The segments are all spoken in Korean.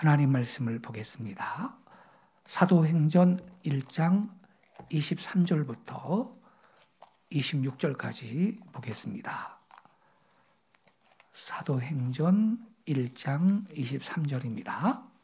하나님 말씀을 보겠습니다. 사도행전 1장 23절부터 26절까지 보겠습니다. 사도행전 1장 23절입니다.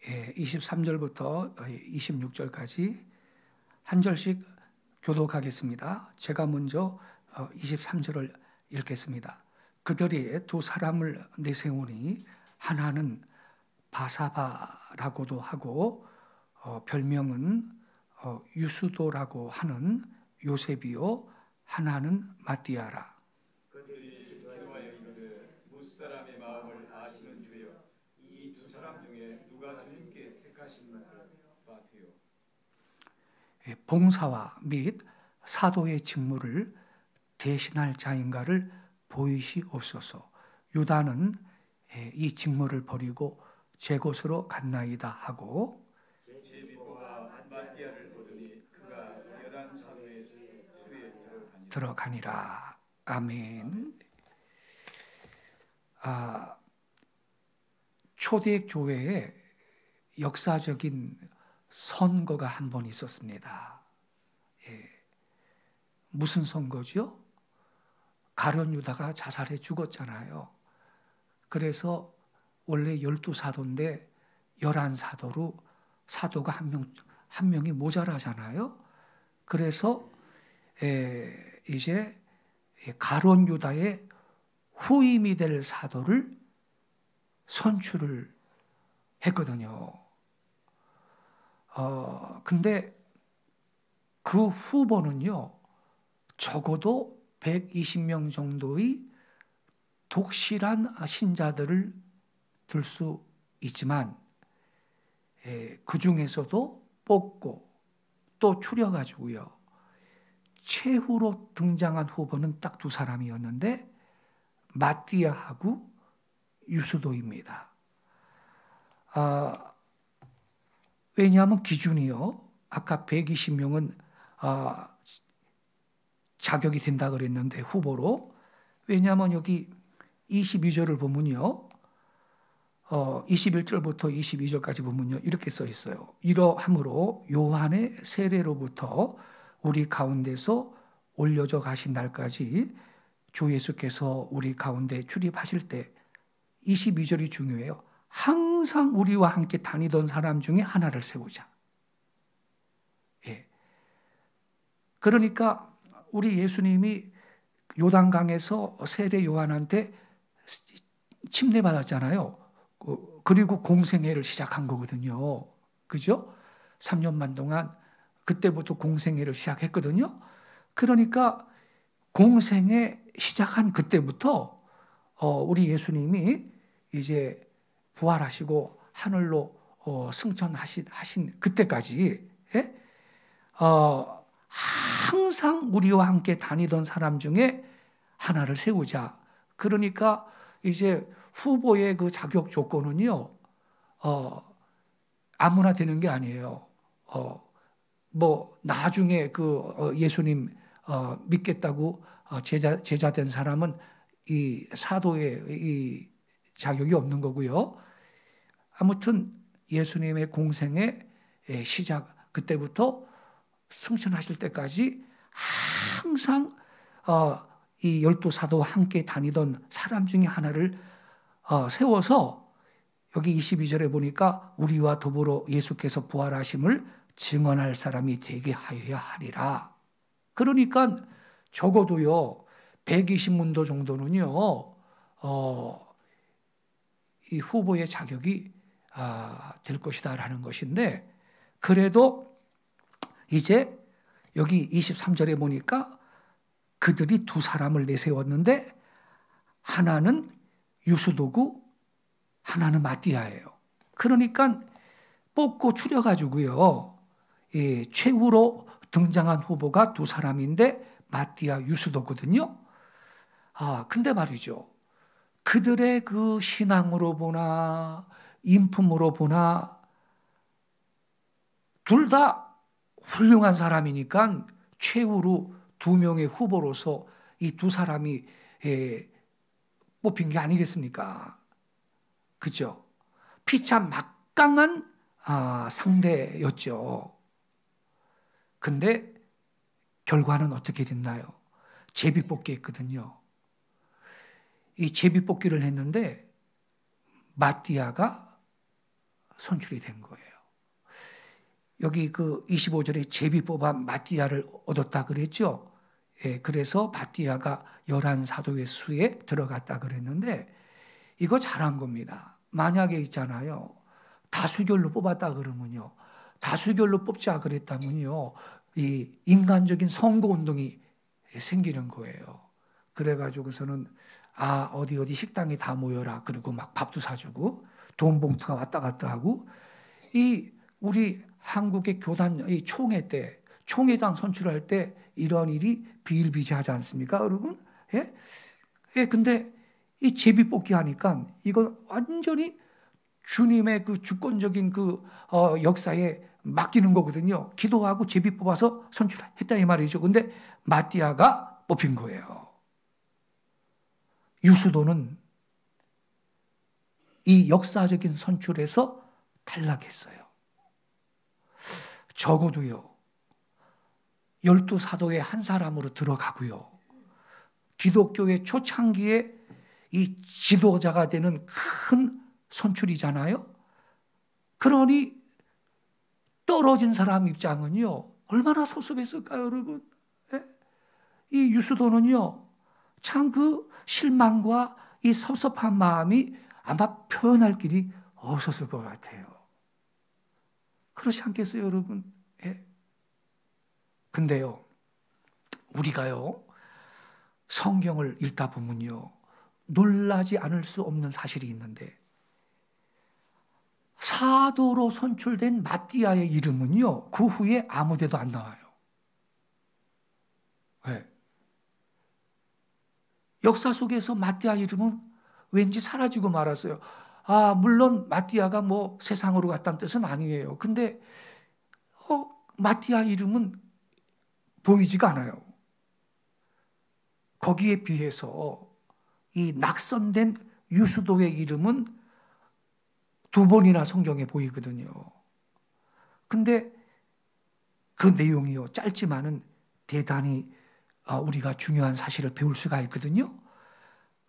예, 23절부터 26절까지 한 절씩 교독하겠습니다. 제가 먼저 23절을 읽겠습니다. 그들이 두 사람을 내세우니 하나는 바사바라고도 하고 별명은 유수도라고 하는 요셉이요 하나는 마띠아라. 그들이 기도하여 이르되 무사람의 마음을 아시는 주여 이 두 사람 중에 누가 주님께 택하신 바되요. 봉사와 및 사도의 직무를 대신할 자인가를 보이시옵소서. 유다는 이 직무를 버리고 제 곳으로 갔나이다 하고 제비포가 마띠아를 보더니 그가 여단 사도의 수에 들어가니라. 아멘. 초대 교회에 역사적인 선거가 한 번 있었습니다. 무슨 선거죠? 가룟 유다가 자살해 죽었잖아요. 그래서 원래 12사도인데 11사도로 사도가 한 명이 모자라잖아요. 그래서 이제 가룟 유다의 후임이 될 사도를 선출을 했거든요. 근데 그 후보는요, 적어도 120명 정도의 독실한 신자들을 들 수 있지만, 그 중에서도 뽑고 또 추려가지고요, 최후로 등장한 후보는 딱 두 사람이었는데, 마띠아하고 유수도입니다. 왜냐하면 기준이요, 아까 120명은 자격이 된다 그랬는데 후보로, 왜냐하면 여기 22절을 보면요, 21절부터 22절까지 보면요 이렇게 써 있어요. 이러함으로 요한의 세례로부터 우리 가운데서 올려져 가신 날까지 주 예수께서 우리 가운데 출입하실 때, 22절이 중요해요. 항상 우리와 함께 다니던 사람 중에 하나를 세우자. 그러니까 우리 예수님이 요단강에서 세례 요한한테 침례받았잖아요. 그리고 공생애를 시작한 거거든요. 그죠? 3년만 동안 그때부터 공생애를 시작했거든요. 그러니까 공생애 시작한 그때부터 우리 예수님이 이제 부활하시고 하늘로 승천하신 그때까지 항상 우리와 함께 다니던 사람 중에 하나를 세우자. 그러니까 이제 후보의 그 자격 조건은요, 아무나 되는 게 아니에요. 뭐 나중에 그 예수님 믿겠다고 제자 된 사람은 이 사도의 이 자격이 없는 거고요. 아무튼 예수님의 공생의 시작, 그때부터 승천하실 때까지 항상 이 12사도와 함께 다니던 사람 중에 하나를 세워서, 여기 22절에 보니까 우리와 더불어 예수께서 부활하심을 증언할 사람이 되게 하여야 하리라. 그러니까 적어도요 120문도 정도는요 이 후보의 자격이 될 것이다 라는 것인데, 그래도 이제 여기 23절에 보니까 그들이 두 사람을 내세웠는데 하나는 유수도고 하나는 마띠아예요. 그러니까 뽑고 추려가지고요, 최후로 등장한 후보가 두 사람인데 마띠아 유수도거든요. 근데 말이죠, 그들의 그 신앙으로 보나 인품으로 보나 둘 다 훌륭한 사람이니까 최후로 두 명의 후보로서 이 두 사람이 뽑힌 게 아니겠습니까? 그죠? 피차 막강한 상대였죠. 근데 결과는 어떻게 됐나요? 제비뽑기 했거든요. 이 제비뽑기를 했는데 마띠아가 선출이 된 거예요. 여기 그 25절에 제비 뽑아 마띠아를 얻었다 그랬죠. 예, 그래서 마띠아가 11사도의 수에 들어갔다 그랬는데 이거 잘한 겁니다. 만약에 있잖아요. 다수결로 뽑았다 그러면요. 다수결로 뽑자 그랬다면요. 이 인간적인 선거운동이 생기는 거예요. 그래가지고서는 어디 식당에 다 모여라. 그리고 막 밥도 사주고 돈 봉투가 왔다 갔다 하고 이 우리 한국의 교단 이 총회 때 총회장 선출할 때 이런 일이 비일비재하지 않습니까, 여러분? 예? 예, 근데 이 제비뽑기 하니까 이건 완전히 주님의 그 주권적인 그 역사에 맡기는 거거든요. 기도하고 제비 뽑아서 선출했다 이 말이죠. 근데 마띠아가 뽑힌 거예요. 유수도는 이 역사적인 선출에서 탈락했어요. 적어도요. 12사도의 한 사람으로 들어가고요. 기독교의 초창기에 이 지도자가 되는 큰 선출이잖아요. 그러니 떨어진 사람 입장은요. 얼마나 섭섭했을까요, 여러분? 예? 이 유수도는요. 참 그 실망과 이 섭섭한 마음이 아마 표현할 길이 없었을 것 같아요. 그렇지 않겠어요, 여러분? 예. 근데요. 우리가요. 성경을 읽다 보면요. 놀라지 않을 수 없는 사실이 있는데 사도로 선출된 마띠아의 이름은요. 그 후에 아무 데도 안 나와요. 왜? 역사 속에서 마띠아 이름은 왠지 사라지고 말았어요. 물론 마띠아가 뭐 세상으로 갔다는 뜻은 아니에요. 근데 마띠아 이름은 보이지가 않아요. 거기에 비해서 이 낙선된 유수도의 이름은 2번이나 성경에 보이거든요. 근데 그 내용이요. 짧지만은 대단히 우리가 중요한 사실을 배울 수가 있거든요.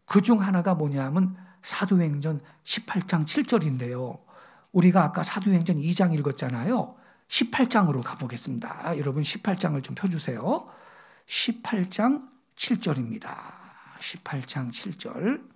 그중 하나가 뭐냐면 사도행전 18장 7절인데요. 우리가 아까 사도행전 2장 읽었잖아요. 18장으로 가보겠습니다. 여러분 18장을 좀 펴주세요. 18장 7절입니다. 18장 7절.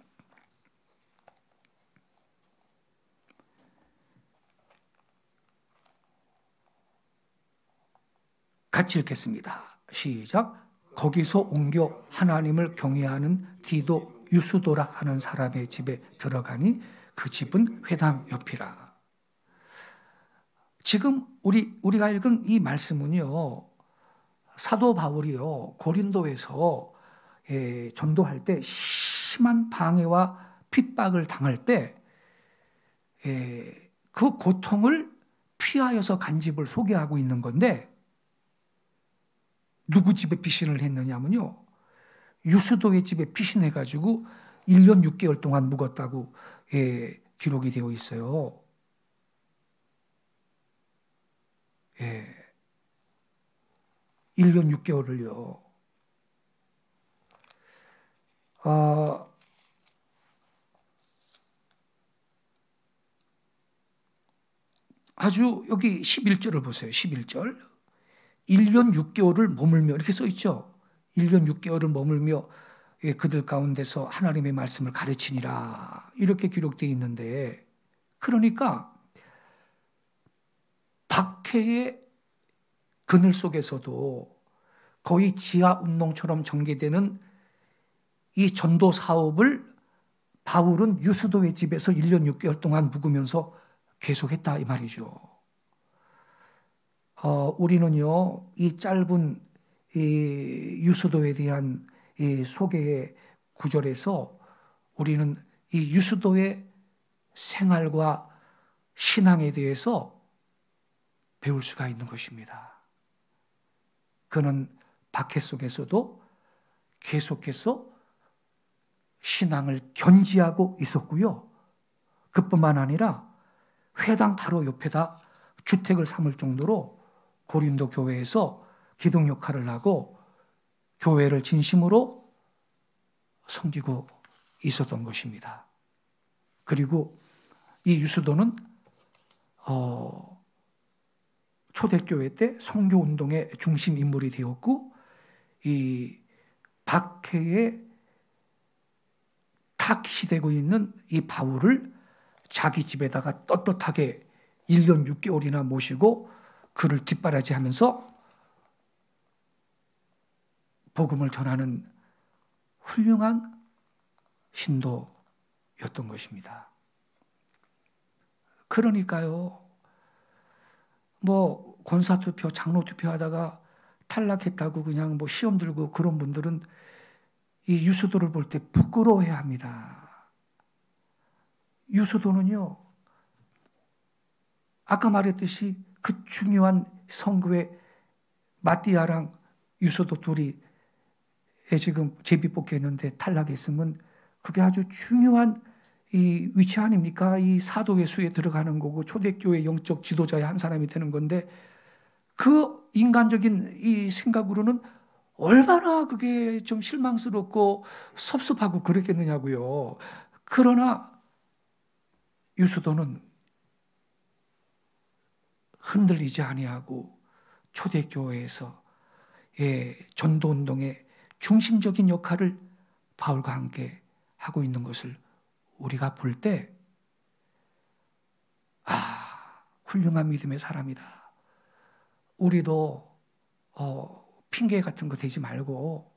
같이 읽겠습니다. 시작. 거기서 옮겨 하나님을 경외하는 디도 유수도라 하는 사람의 집에 들어가니 그 집은 회당 옆이라. 지금 우리가 읽은 이 말씀은요. 사도 바울이요. 고린도에서 전도할 때 심한 방해와 핍박을 당할 때 그 고통을 피하여서 간 집을 소개하고 있는 건데 누구 집에 피신을 했느냐면요. 유수도의 집에 피신해가지고 1년 6개월 동안 묵었다고 기록이 되어 있어요. 1년 6개월을요. 아주 여기 11절을 보세요. 11절. 1년 6개월을 머물며 이렇게 써 있죠. 1년 6개월을 머물며 그들 가운데서 하나님의 말씀을 가르치니라 이렇게 기록되어 있는데 그러니까 박해의 그늘 속에서도 거의 지하 운동처럼 전개되는 이 전도 사업을 바울은 유수도의 집에서 1년 6개월 동안 묵으면서 계속했다 이 말이죠. 우리는요, 이 짧은 이 유수도에 대한 이 소개의 구절에서 우리는 이 유수도의 생활과 신앙에 대해서 배울 수가 있는 것입니다. 그는 박해 속에서도 계속해서 신앙을 견지하고 있었고요. 그뿐만 아니라 회당 바로 옆에다 주택을 삼을 정도로 고린도 교회에서 기둥 역할을 하고 교회를 진심으로 섬기고 있었던 것입니다. 그리고 이 유수도는 초대교회 때 선교운동의 중심 인물이 되었고 이 박해에 타깃이 되고 있는 이 바울을 자기 집에다가 떳떳하게 1년 6개월이나 모시고 그를 뒷바라지하면서 복음을 전하는 훌륭한 신도였던 것입니다. 그러니까요, 뭐 권사투표, 장로투표 하다가 탈락했다고 그냥 뭐 시험 들고 그런 분들은 이 유수도를 볼 때 부끄러워해야 합니다. 유수도는요, 아까 말했듯이 그 중요한 선교의 마띠아랑 유수도 둘이 지금 제비 뽑겠는데 탈락했으면 그게 아주 중요한 이 위치 아닙니까? 이 사도의 수에 들어가는 거고 초대교회 영적 지도자의 한 사람이 되는 건데 그 인간적인 이 생각으로는 얼마나 그게 좀 실망스럽고 섭섭하고 그랬겠느냐고요. 그러나 유수도는 흔들리지 아니하고 초대교회에서 전도운동의 중심적인 역할을 바울과 함께 하고 있는 것을 우리가 볼 때 훌륭한 믿음의 사람이다. 우리도 핑계 같은 거 대지 말고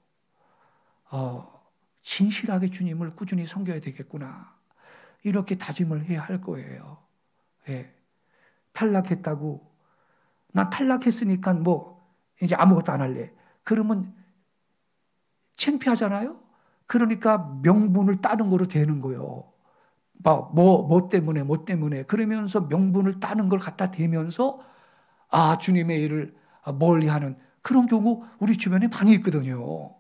진실하게 주님을 꾸준히 섬겨야 되겠구나. 이렇게 다짐을 해야 할 거예요. 예. 탈락했다고 난 탈락했으니까 뭐 이제 아무것도 안 할래. 그러면 창피하잖아요. 그러니까 명분을 따는 거로 되는 거예요. 뭐 때문에 그러면서 명분을 따는 걸 갖다 대면서 주님의 일을 멀리하는 그런 경우 우리 주변에 많이 있거든요.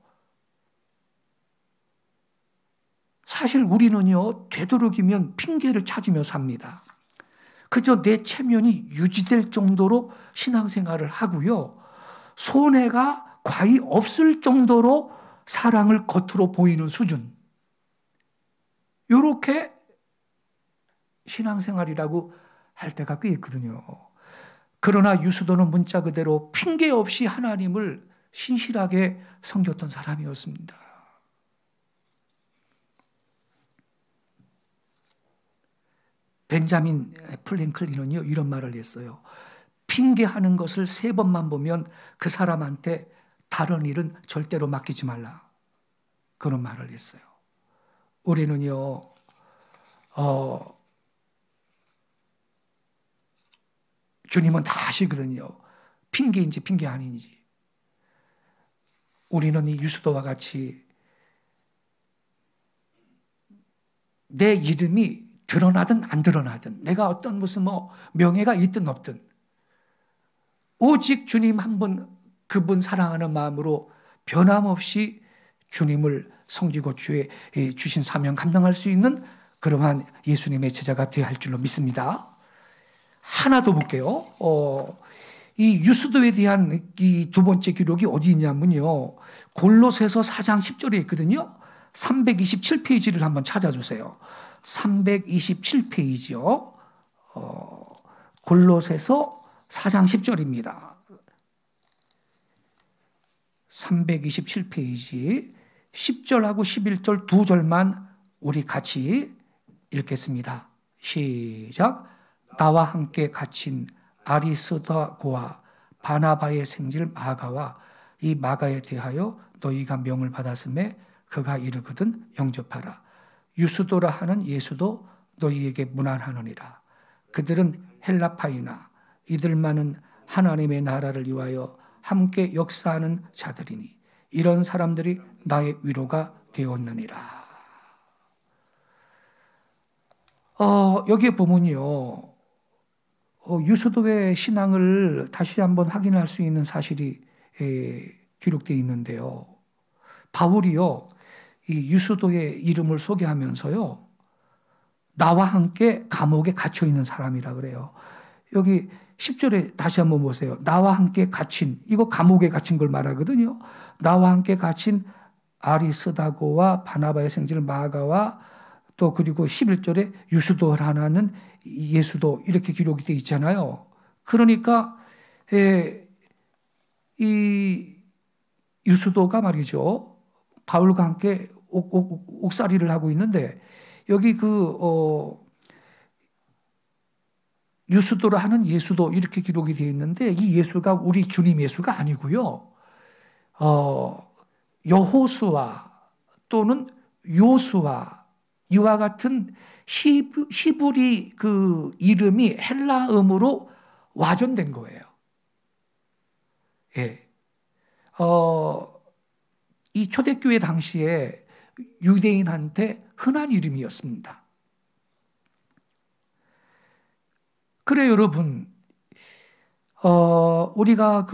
사실 우리는요, 되도록이면 핑계를 찾으며 삽니다. 그저 내 체면이 유지될 정도로 신앙생활을 하고요. 손해가 과히 없을 정도로 사랑을 겉으로 보이는 수준. 이렇게 신앙생활이라고 할 때가 꽤 있거든요. 그러나 유수도는 문자 그대로 핑계 없이 하나님을 신실하게 섬겼던 사람이었습니다. 벤자민 플랭클린은요, 이런 말을 했어요. 핑계하는 것을 3번만 보면 그 사람한테 다른 일은 절대로 맡기지 말라. 그런 말을 했어요. 우리는요, 주님은 다 아시거든요. 핑계인지 핑계 아닌지. 우리는 이 유수도와 같이 내 이름이 드러나든 안 드러나든 내가 어떤 무슨 명예가 있든 없든 오직 주님 한 분 그분 사랑하는 마음으로 변함없이 주님을 섬기고 주신 사명 감당할 수 있는 그러한 예수님의 제자가 되어야 할 줄로 믿습니다. 하나 더 볼게요. 이 유수도에 대한 이 두 번째 기록이 어디 있냐면요. 골로새서 4장 10절에 있거든요. 327페이지를 한번 찾아주세요. 327페이지요. 골로새서 4장 10절입니다. 327페이지 10절하고 11절 두 절만 우리 같이 읽겠습니다. 시작. 나와 함께 갇힌 아리스도고와 바나바의 생질 마가와 이 마가에 대하여 너희가 명을 받았음에 그가 이르거든 영접하라. 유수도라 하는 예수도 너희에게 문안하느니라. 그들은 헬라파이나 이들만은 하나님의 나라를 위하여 함께 역사하는 자들이니 이런 사람들이 나의 위로가 되었느니라. 여기에 보면요, 유수도의 신앙을 다시 한번 확인할 수 있는 사실이 기록되어 있는데요. 바울이요, 이 유수도의 이름을 소개하면서요, 나와 함께 감옥에 갇혀 있는 사람이라 그래요. 여기 10절에 다시 한번 보세요. 나와 함께 갇힌, 이거 감옥에 갇힌 걸 말하거든요. 나와 함께 갇힌 아리스다고와 바나바의 생질 마가와 또 그리고 11절에 유수도 하나는 예수도 이렇게 기록이 되어 있잖아요. 그러니까 이 유수도가 말이죠, 바울과 함께 옥살이를 하고 있는데, 여기 유수도를 하는 예수도 이렇게 기록이 되어 있는데, 이 예수가 우리 주님 예수가 아니고요, 여호수아 또는 요수아 이와 같은 히브리 그 이름이 헬라음으로 와전된 거예요. 예. 이 초대교회 당시에 유대인한테 흔한 이름이었습니다. 그래 여러분, 우리가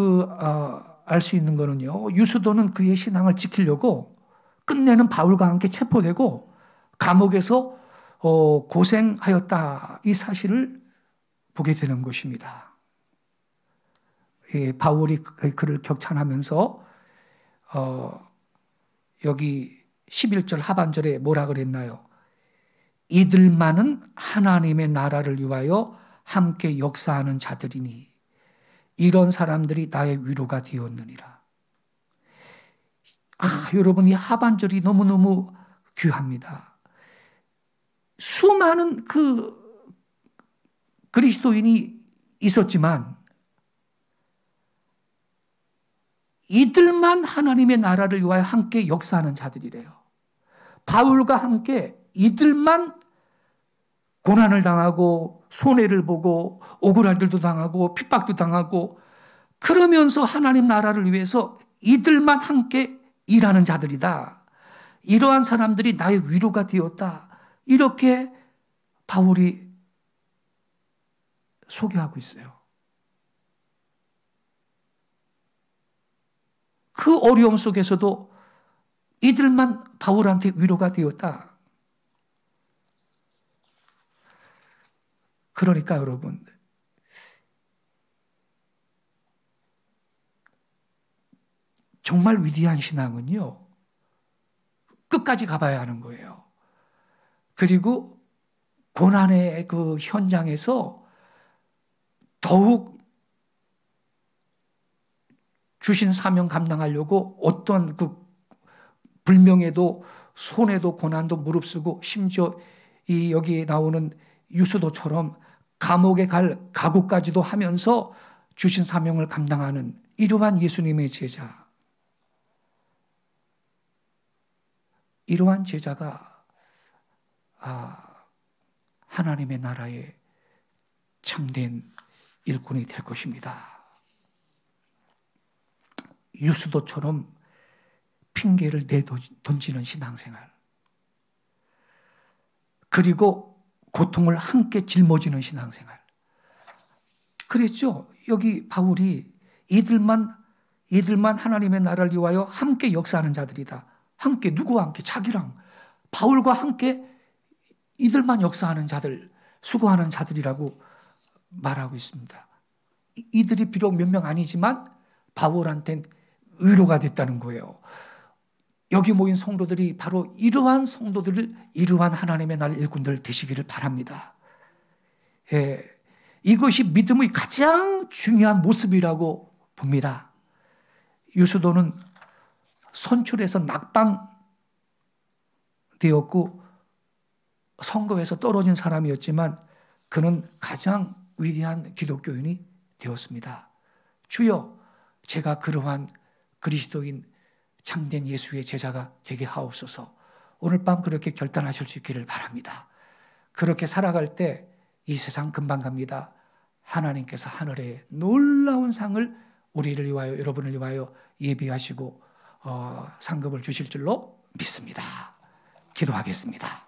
알 수 있는 거는요, 유수도는 그의 신앙을 지키려고 끝내는 바울과 함께 체포되고 감옥에서 고생하였다, 이 사실을 보게 되는 것입니다. 바울이 그를 격찬하면서 여기 11절 하반절에 뭐라 그랬나요? 이들만은 하나님의 나라를 위하여 함께 역사하는 자들이니 이런 사람들이 나의 위로가 되었느니라. 여러분, 이 하반절이 너무너무 귀합니다. 수많은 그리스도인이 있었지만 이들만 하나님의 나라를 위하여 함께 역사하는 자들이래요. 바울과 함께 이들만 고난을 당하고 손해를 보고 억울할 일도 당하고 핍박도 당하고 그러면서 하나님 나라를 위해서 이들만 함께 일하는 자들이다. 이러한 사람들이 나의 위로가 되었다. 이렇게 바울이 소개하고 있어요. 그 어려움 속에서도 이들만 바울한테 위로가 되었다. 그러니까 여러분, 정말 위대한 신앙은요, 끝까지 가봐야 하는 거예요. 그리고 고난의 그 현장에서 더욱 주신 사명 감당하려고 어떤 그 불명에도 손해도 고난도 무릅쓰고 심지어 이 여기에 나오는 유수도처럼 감옥에 갈 각오까지도 하면서 주신 사명을 감당하는 이러한 예수님의 제자, 이러한 제자가 하나님의 나라의 참된 일꾼이 될 것입니다. 유수도처럼 핑계를 내던지는 신앙생활, 그리고 고통을 함께 짊어지는 신앙생활. 그랬죠. 여기 바울이 이들만 하나님의 나라를 위하여 함께 역사하는 자들이다. 함께, 누구와 함께? 자기랑 바울과 함께 이들만 역사하는 자들, 수고하는 자들이라고 말하고 있습니다. 이들이 비록 몇 명 아니지만 바울한테는 위로가 됐다는 거예요. 여기 모인 성도들이 바로 이러한 성도들을, 이러한 하나님의 나라 일꾼들 되시기를 바랍니다. 이것이 믿음의 가장 중요한 모습이라고 봅니다. 유수도는 선출해서 낙방되었고 선거에서 떨어진 사람이었지만 그는 가장 위대한 기독교인이 되었습니다. 주여, 제가 그러한 그리스도인 참된 예수의 제자가 되게 하옵소서. 오늘 밤 그렇게 결단하실 수 있기를 바랍니다. 그렇게 살아갈 때 이 세상 금방 갑니다. 하나님께서 하늘에 놀라운 상을 우리를 위하여, 여러분을 위하여 예비하시고 상급을 주실 줄로 믿습니다. 기도하겠습니다.